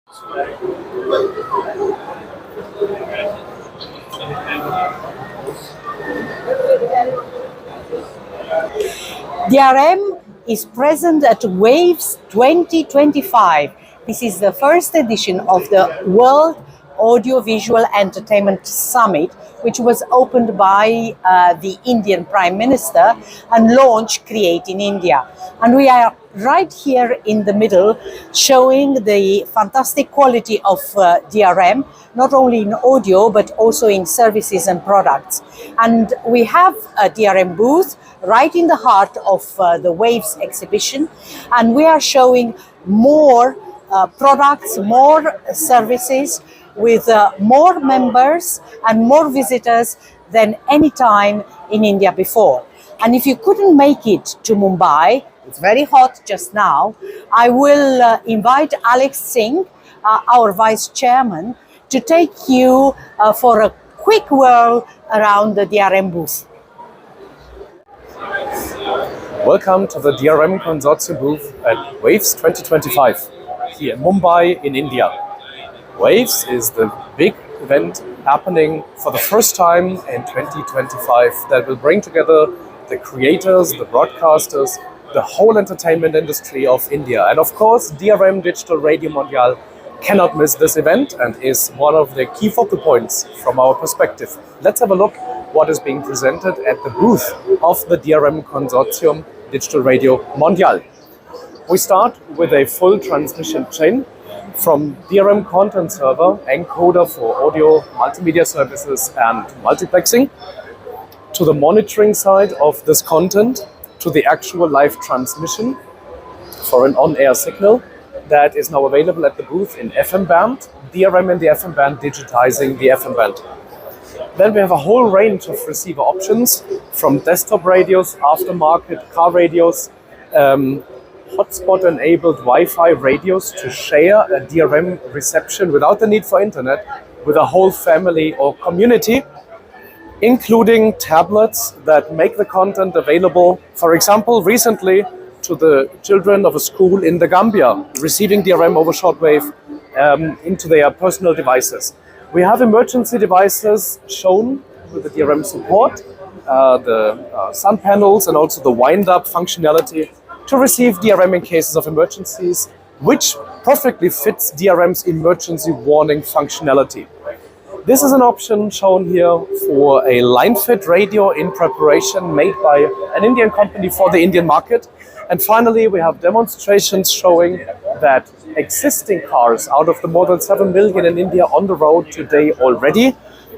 DRM is present at Waves 2025. This is the first edition of the World Audiovisual Entertainment Summit, which was opened by the Indian Prime Minister and launched Create in India. And we are right here in the middle, showing the fantastic quality of DRM, not only in audio, but also in services and products. And we have a DRM booth right in the heart of the Waves exhibition, and we are showing more products, more services, with more members and more visitors than any time in India before. And if you couldn't make it to Mumbai, it's very hot just now, I will invite Alex Singh, our Vice Chairman, to take you for a quick whirl around the DRM booth. Welcome to the DRM Consortium booth at Waves 2025 here in Mumbai in India. Waves is the big event happening for the first time in 2025 that will bring together the creators, the broadcasters, the whole entertainment industry of India. And of course, DRM Digital Radio Mondial cannot miss this event and is one of the key focal points from our perspective. Let's have a look what is being presented at the booth of the DRM Consortium Digital Radio Mondial. We start with a full transmission chain from DRM content server, encoder for audio, multimedia services and multiplexing, to the monitoring side of this content, to the actual live transmission for an on-air signal that is now available at the booth in FM band, DRM in the FM band, digitizing the FM band. Then we have a whole range of receiver options, from desktop radios, aftermarket car radios, hotspot-enabled Wi-Fi radios to share a DRM reception without the need for internet with a whole family or community, including tablets that make the content available, for example, recently to the children of a school in the Gambia, receiving DRM over shortwave into their personal devices. We have emergency devices shown with the DRM support, the sun panels and also the wind-up functionality to receive DRM in cases of emergencies, which perfectly fits DRM's emergency warning functionality. This is an option shown here for a line-fit radio in preparation made by an Indian company for the Indian market. And finally, we have demonstrations showing that existing cars, out of the more than 7 million in India on the road today already,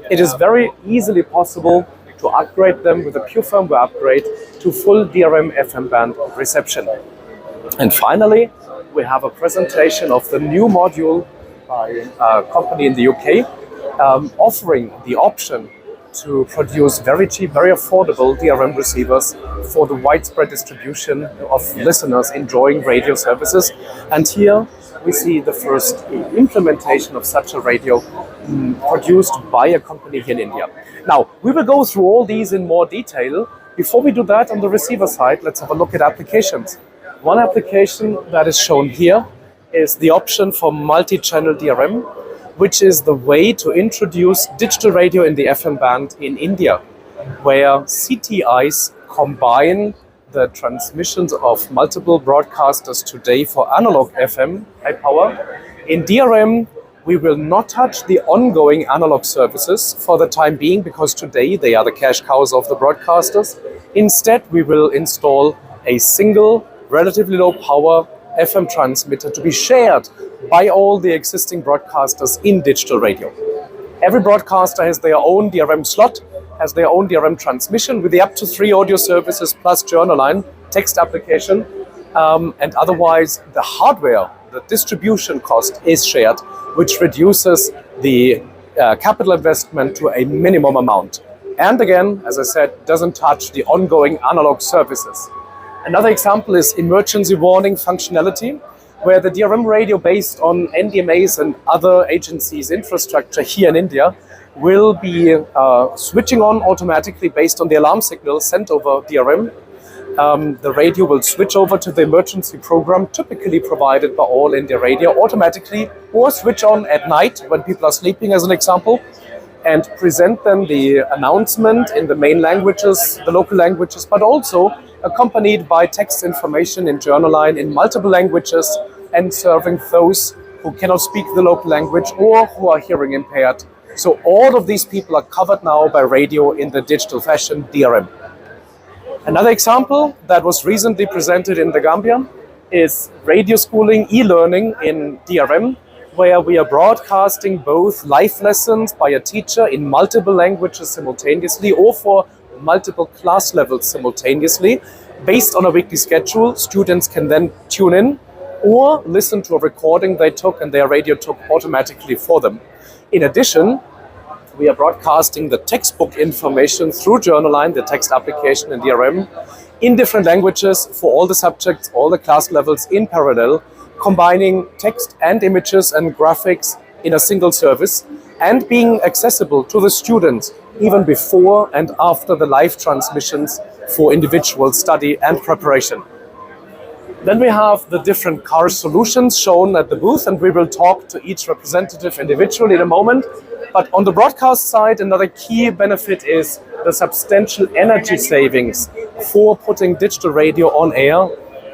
it is very easily possible to upgrade them with a pure firmware upgrade to full DRM FM band reception. And finally, we have a presentation of the new module by a company in the UK, offering the option to produce very cheap, very affordable DRM receivers for the widespread distribution of listeners enjoying radio services. And here we see the first implementation of such a radio produced by a company here in India. Now, we will go through all these in more detail. Before we do that, on the receiver side, let's have a look at applications. One application that is shown here is the option for multi-channel DRM, which is the way to introduce digital radio in the FM band in India, where CTIs combine the transmissions of multiple broadcasters today for analog FM high power. In DRM, we will not touch the ongoing analog services for the time being, because today they are the cash cows of the broadcasters. Instead, we will install a single, relatively low power FM transmitter to be shared by all the existing broadcasters in digital radio. Every broadcaster has their own DRM slot, has their own DRM transmission with the up to 3 audio services plus journal line, text application, and otherwise the hardware, the distribution cost is shared, which reduces the capital investment to a minimum amount. And again, as I said, doesn't touch the ongoing analog services. Another example is emergency warning functionality, where the DRM radio based on NDMA's and other agencies' infrastructure here in India will be switching on automatically based on the alarm signal sent over DRM the radio will switch over to the emergency program typically provided by All India Radio automatically, or switch on at night when people are sleeping, as an example, and present them the announcement in the main languages, the local languages, but also accompanied by text information in Journaline in multiple languages, and serving those who cannot speak the local language or who are hearing impaired. So all of these people are covered now by radio in the digital fashion, DRM. Another example that was recently presented in the Gambia is radio schooling, e-learning in DRM, where we are broadcasting both live lessons by a teacher in multiple languages simultaneously or for multiple class levels simultaneously. Based on a weekly schedule, students can then tune in or listen to a recording they took and their radio took automatically for them. In addition, we are broadcasting the textbook information through Journaline, the text application in DRM, in different languages for all the subjects, all the class levels in parallel, combining text and images and graphics in a single service, and being accessible to the students even before and after the live transmissions for individual study and preparation. Then we have the different car solutions shown at the booth, and we will talk to each representative individually in a moment. But on the broadcast side, another key benefit is the substantial energy savings for putting digital radio on air.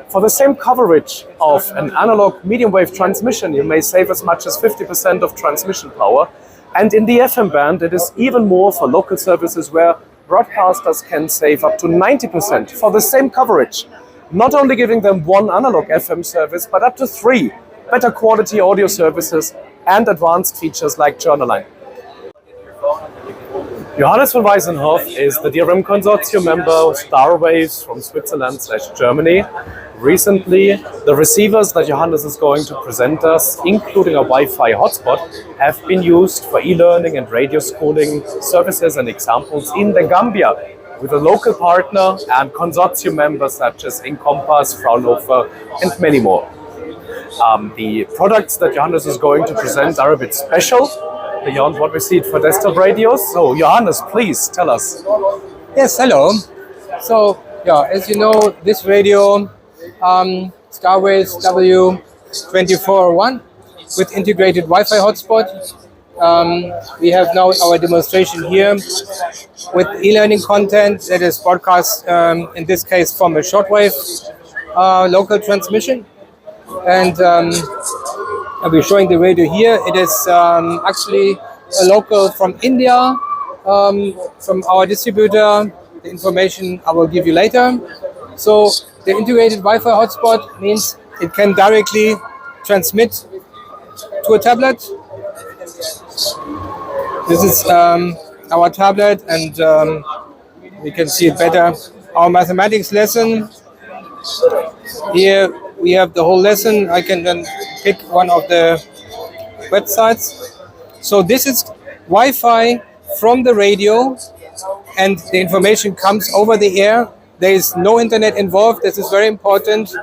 For the same coverage of an analog medium wave transmission, you may save as much as 50% of transmission power. And in the FM band, it is even more for local services where broadcasters can save up to 90% for the same coverage. Not only giving them one analog FM service, but up to 3 better quality audio services and advanced features like Journaline. Johannes von Weisenhoff is the DRM Consortium member, Starwaves from Switzerland/Germany. Recently, the receivers that Johannes is going to present us, including a Wi-Fi hotspot, have been used for e-learning and radio schooling services and examples in the Gambia, with a local partner and consortium members such as Encompass, Fraunhofer, and many more. The products that Johannes is going to present are a bit special, beyond what we see for desktop radios. So Johannes, please tell us. Yes, hello. So, as you know, this radio, Starwaves W2401 with integrated Wi-Fi hotspot. We have now our demonstration here with e-learning content that is broadcast, in this case, from a shortwave local transmission. And I'll be showing the radio here. It is actually a local from India, from our distributor. The information I will give you later. So the integrated Wi-Fi hotspot means it can directly transmit to a tablet. This is our tablet, and we can see it better. Our mathematics lesson. Here we have the whole lesson. I can then pick one of the websites. So this is Wi-Fi from the radio, and the information comes over the air. There is no internet involved. This is very important.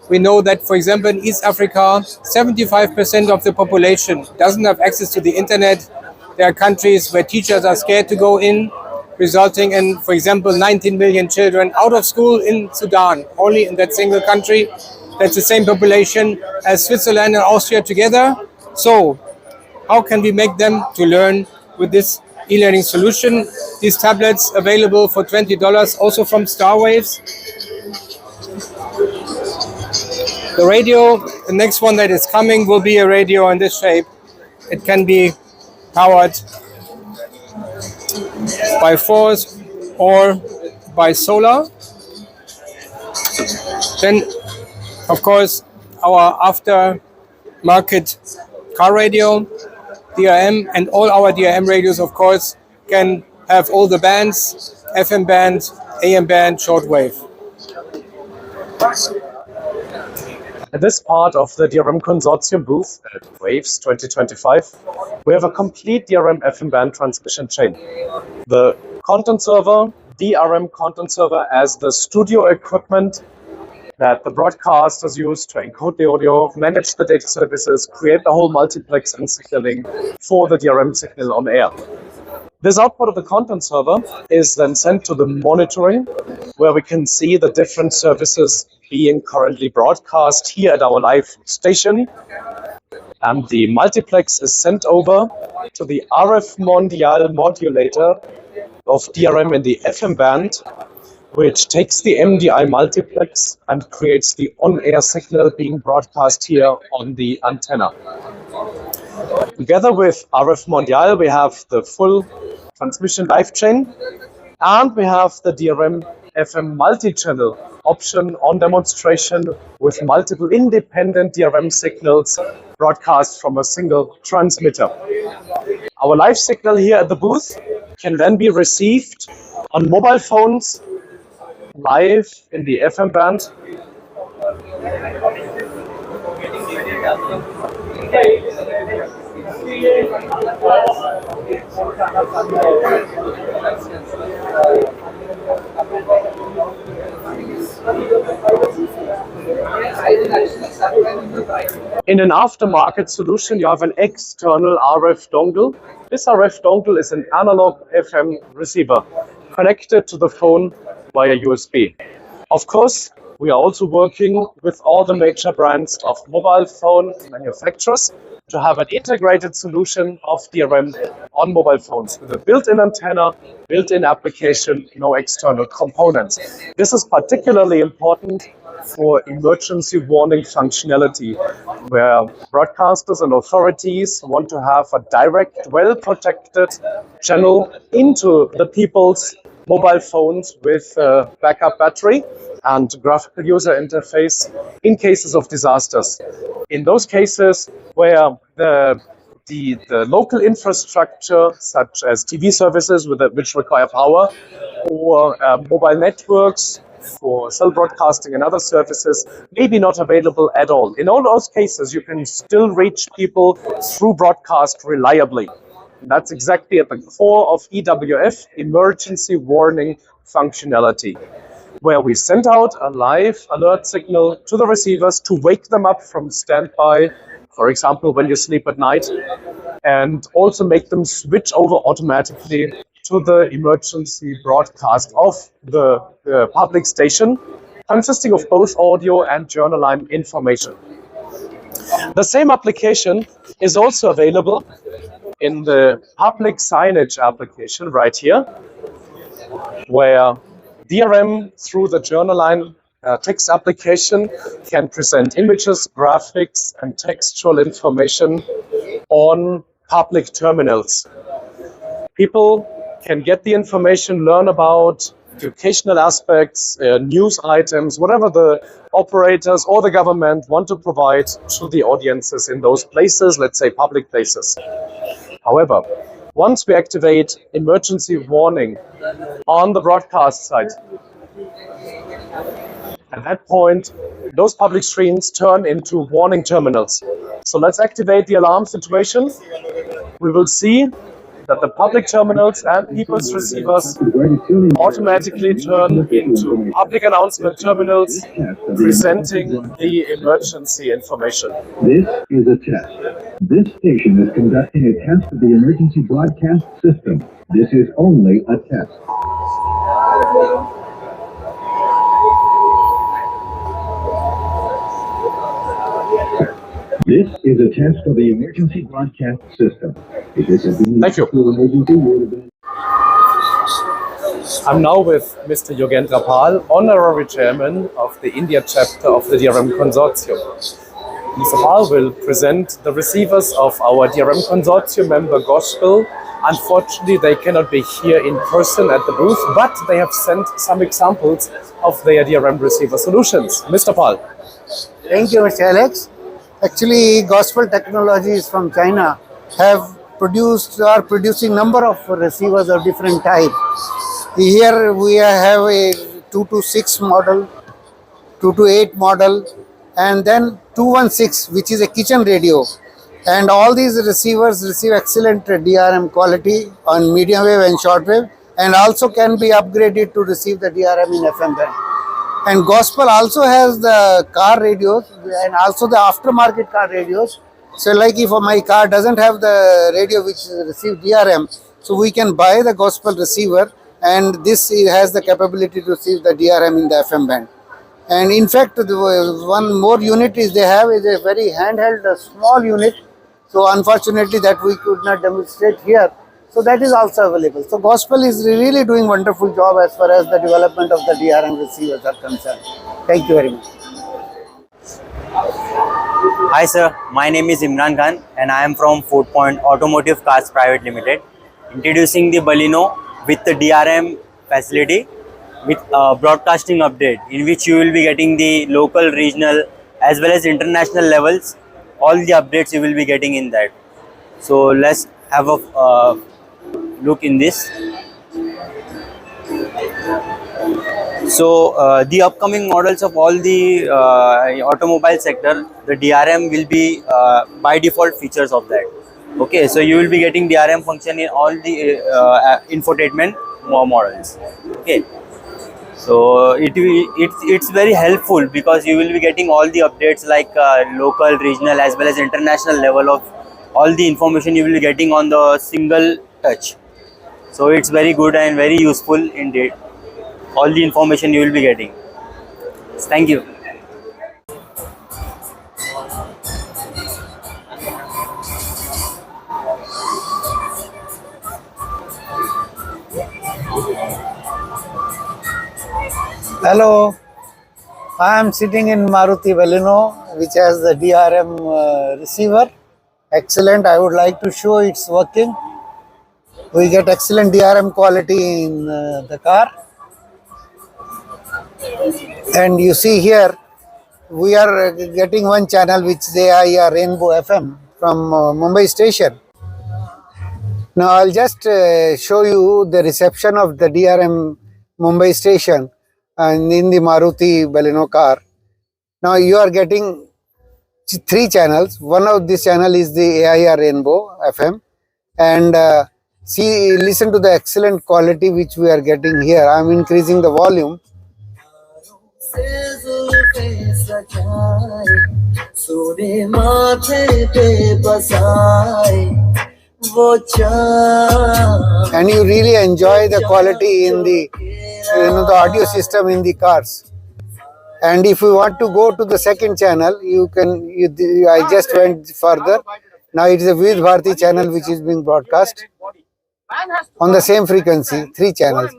We know that, for example, in East Africa, 75% of the population doesn't have access to the internet. There are countries where teachers are scared to go in, resulting in, for example, 19 million children out of school in Sudan, only in that single country. That's the same population as Switzerland and Austria together. So how can we make them to learn with this e-learning solution? These tablets available for $20, also from Starwaves. The radio, the next one that is coming, will be a radio in this shape. It can be powered by force or by solar. Then, of course, our aftermarket car radio, DRM, and all our DRM radios, of course, can have all the bands, FM band, AM band, shortwave. At this part of the DRM Consortium booth at Waves 2025, we have a complete DRM FM band transmission chain. The content server, DRM content server, as the studio equipment that the broadcasters use to encode the audio, manage the data services, create the whole multiplex and signaling for the DRM signal on air. This output of the content server is then sent to the monitoring, where we can see the different services being currently broadcast here at our live station. And the multiplex is sent over to the RF Mondial modulator of DRM in the FM band, which takes the MDI multiplex and creates the on-air signal being broadcast here on the antenna. Together with RF Mondial, we have the full transmission live chain, and we have the DRM FM multi-channel option on demonstration with multiple independent DRM signals broadcast from a single transmitter. Our live signal here at the booth can then be received on mobile phones live in the FM band. In an aftermarket solution, you have an external RF dongle. This RF dongle is an analog FM receiver connected to the phone via USB. Of course, we are also working with all the major brands of mobile phone manufacturers to have an integrated solution of DRM on mobile phones with a built-in antenna, built-in application, no external components. This is particularly important for emergency warning functionality, where broadcasters and authorities want to have a direct, well-protected channel into the people's mobile phones with a backup battery and graphical user interface in cases of disasters. In those cases where the local infrastructure, such as TV services which require power, or mobile networks for cell broadcasting and other services, may be not available at all. In all those cases, you can still reach people through broadcast reliably. That's exactly at the core of EWF, emergency warning functionality, where we send out a live alert signal to the receivers to wake them up from standby, for example, when you sleep at night, and also make them switch over automatically to the emergency broadcast of the public station, consisting of both audio and journal line information. The same application is also available in the public signage application right here, where DRM through the journal line text application can present images, graphics, and textual information on public terminals. People can get the information, learn about educational aspects, news items, whatever the operators or the government want to provide to the audiences in those places, let's say public places. However, once we activate emergency warning on the broadcast side, at that point, those public screens turn into warning terminals. So let's activate the alarm situation. We will see that the public terminals and people's receivers automatically turn into public announcement terminals presenting the emergency information. This is a test. This station is conducting a test of the emergency broadcast system. This is only a test. This is a test of the emergency broadcast system. If this has been Thank you. emergency, would have been. I'm now with Mr. Yogendra Pal, Honorary Chairman of the India chapter of the DRM Consortium. Mr. Pal will present the receivers of our DRM Consortium member Gospel. Unfortunately, they cannot be here in person at the booth, but they have sent some examples of their DRM receiver solutions. Mr. Pal. Thank you, Mr. Alex. Actually, Gospel Technologies from China are producing number of receivers of different types. Here we have a 2 to 6 model, 2 to 8 model, and then 216, which is a kitchen radio. And all these receivers receive excellent DRM quality on medium wave and short wave, and also can be upgraded to receive the DRM in FM band. And Gospel also has the car radios and also the aftermarket car radios. So like if my car doesn't have the radio which receives DRM, So we can buy the gospel receiver, and this has the capability to receive the DRM in the FM band. And in fact, one more unit is they have is a very handheld small unit. So unfortunately that we could not demonstrate here. So that is also available. So gospel is really doing wonderful job as far as the development of the DRM receivers are concerned. Thank you very much. Hi sir, my name is Imran Khan and I am from Fort Point Automotive Cars Private Limited. Introducing the Baleno with the DRM facility with broadcasting update, in which you will be getting the local, regional as well as international levels. All the updates you will be getting in that. So let's have a look in this. So the upcoming models of all the automobile sector, the DRM will be by default features of that. Okay, so you will be getting DRM function in all the infotainment models. Okay, so it's very helpful because you will be getting all the updates like local, regional as well as international level of all the information you will be getting on the single touch. So it's very good and very useful indeed. All the information you will be getting. Thank you. Hello, I am sitting in Maruti Baleno, which has the DRM receiver. Excellent. I would like to show it's working. We get excellent DRM quality in the car. And you see here, we are getting one channel which they are Rainbow FM from Mumbai station. Now I'll just show you the reception of the DRM Mumbai station and in the Maruti Baleno car. Now you are getting 3 channels. One of this channel is the AIR Rainbow FM, and listen to the excellent quality which we are getting here. I am increasing the volume. And you really enjoy the quality in the the audio system in the cars. And if you want to go to the second channel, you can. I just went further. Now it is a Vividh Bharati channel which is being broadcast on the same frequency, 3 channels.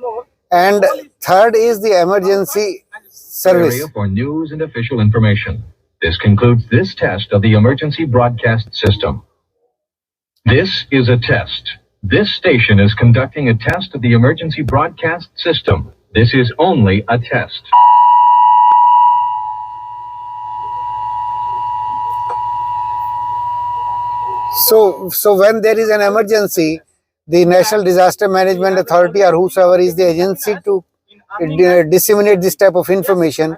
And third is the emergency service. Area for news and official information. This concludes this test of the emergency broadcast system. This is a test. This station is conducting a test of the emergency broadcast system. This is only a test. So when there is an emergency, the National Disaster Management Authority or whosoever is the agency to disseminate this type of information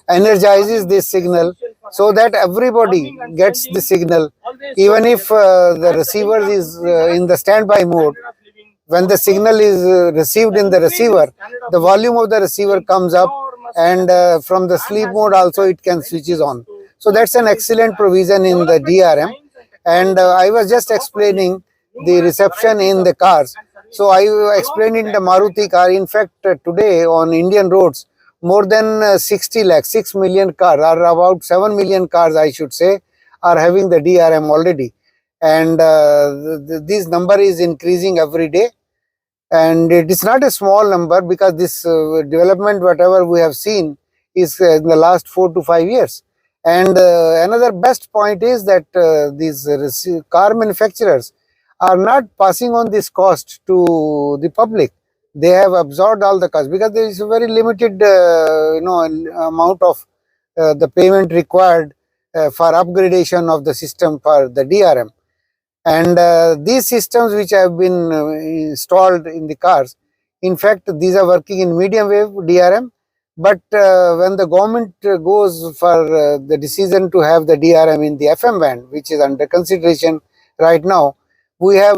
energizes this signal so that everybody gets the signal. Even if the receiver is in the standby mode, when the signal is received in the receiver, the volume of the receiver comes up, and from the sleep mode also it can switches on. So that's an excellent provision in the DRM. And I was just explaining the reception in the cars. So I explained in the Maruti car. In fact, today on Indian roads, more than 60 lakhs, 6 million cars, or about 7 million cars, I should say, are having the DRM already. And this number is increasing every day. And it is not a small number because this development, whatever we have seen, is in the last 4 to 5 years. And another best point is that these car manufacturers are not passing on this cost to the public. They have absorbed all the cost because there is a very limited amount of the payment required for upgradation of the system for the DRM. And these systems which have been installed in the cars, in fact, these are working in medium wave DRM. But when the government goes for the decision to have the DRM in the FM band, which is under consideration right now, we have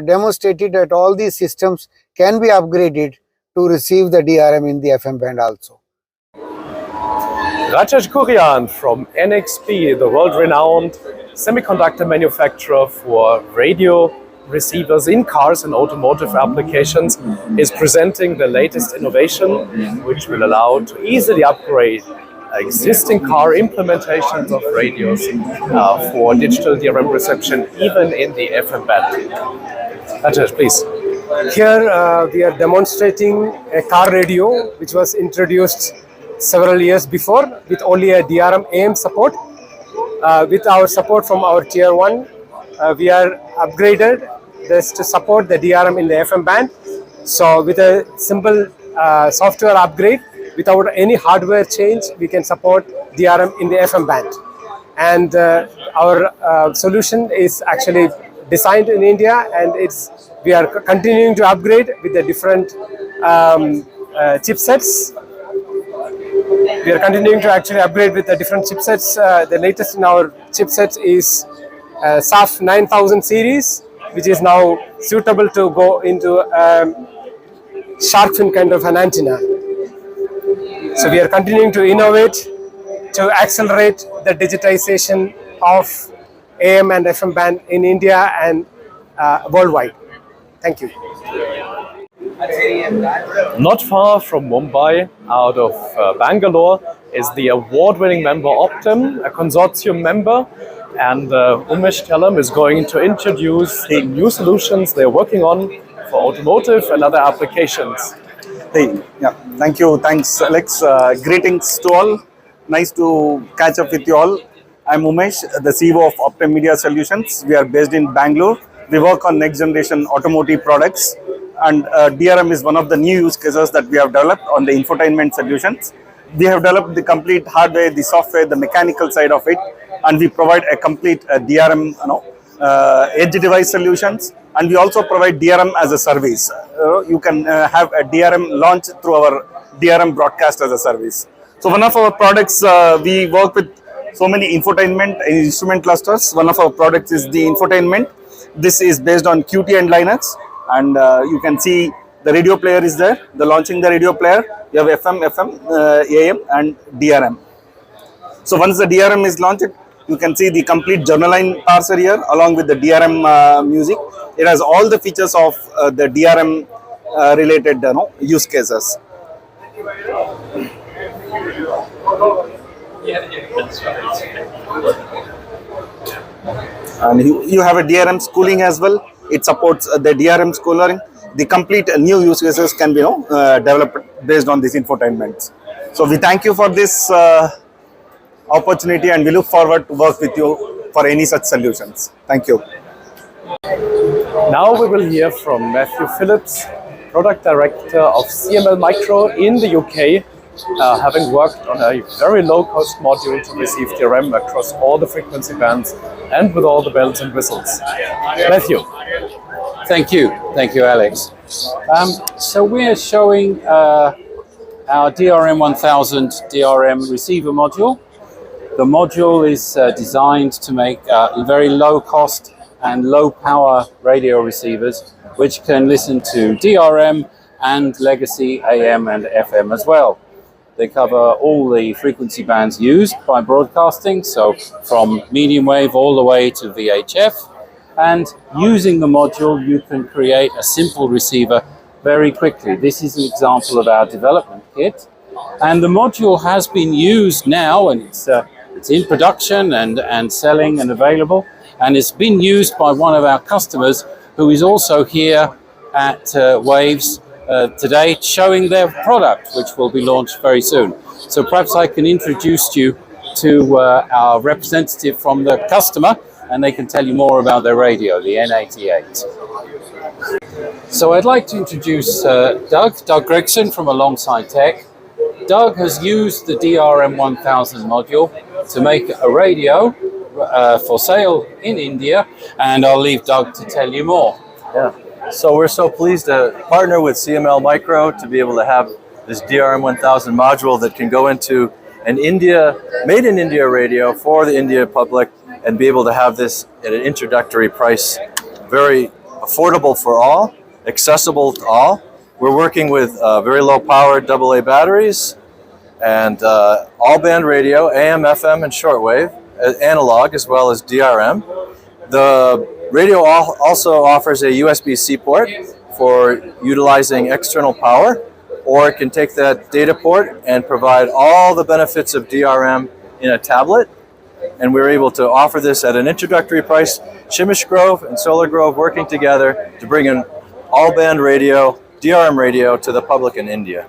demonstrated that all these systems can be upgraded to receive the DRM in the FM band also. Rajesh Kurian from NXP, the world-renowned semiconductor manufacturer for radio receivers in cars and automotive applications, is presenting the latest innovation, which will allow to easily upgrade existing car implementations of radios for digital DRM reception, even in the FM band. Rajesh, please. Here we are demonstrating a car radio which was introduced several years before with only a DRM AM support. With our support from our tier 1, we are upgraded this to support the DRM in the FM band. So with a simple software upgrade, without any hardware change, we can support DRM in the FM band. And our solution is actually designed in India, and we are continuing to upgrade with the different chipsets. We are continuing to actually upgrade with the different chipsets. The latest in our chipset is SAF 9000 series, which is now suitable to go into shark fin kind of an antenna. So we are continuing to innovate to accelerate the digitization of AM and FM band in India and worldwide. Thank you. Not far from Mumbai, out of Bangalore, is the award-winning member Optim, a consortium member, and Umesh Tellam is going to introduce the new solutions they're working on for automotive and other applications. Hey, yeah, thank you. Thanks, Alex. Greetings to all. Nice to catch up with you all. I'm Umesh, the CEO of Optim Media Solutions. We are based in Bangalore. We work on next generation automotive products, and DRM is one of the new use cases that we have developed on the infotainment solutions. We have developed the complete hardware, the software, the mechanical side of it, and we provide a complete DRM, edge device solutions, and we also provide DRM as a service. You can have a DRM launch through our DRM broadcast as a service. So one of our products, we work with so many infotainment and instrument clusters. One of our products is the infotainment. This is based on Qt and Linux, and you can see the radio player is there. The launching the radio player, you have FM, AM, and DRM. So once the DRM is launched, you can see the complete journalline parser here along with the DRM music. It has all the features of the DRM related use cases. And you have a DRM schooling as well. It supports the DRM schooling. The complete new use cases can be developed based on these infotainments. So we thank you for this opportunity, and we look forward to work with you for any such solutions. Thank you. Now we will hear from Matthew Phillips, Product Director of CML Micro in the UK, having worked on a very low-cost module to receive DRM across all the frequency bands and with all the bells and whistles. Matthew. Thank you, Alex. So we're showing our DRM 1000 DRM receiver module. The module is designed to make very low cost and low power radio receivers, which can listen to DRM and legacy AM and FM as well. They cover all the frequency bands used by broadcasting, so from medium wave all the way to VHF. And using the module, you can create a simple receiver very quickly. This is an example of our development kit. And the module has been used now, and it's in production and selling and available. And it's been used by one of our customers who is also here at Waves today showing their product, which will be launched very soon. So perhaps I can introduce you to our representative from the customer, and they can tell you more about their radio, the N88. So I'd like to introduce Doug Gregson from Alongside Tech. Doug has used the DRM 1000 module to make a radio for sale in India, and I'll leave Doug to tell you more. Yeah, so we're so pleased to partner with CML Micro to be able to have this DRM 1000 module that can go into an made in India radio for the India public, and be able to have this at an introductory price, very affordable for all, accessible to all. We're working with very low power AA batteries and all band radio, AM, FM, and shortwave, analog as well as DRM. The Radio also offers a USB-C port for utilizing external power, or it can take that data port and provide all the benefits of DRM in a tablet. And we're able to offer this at an introductory price. Shimish Grove and Solar Grove working together to bring in all-band radio, DRM radio, to the public in India.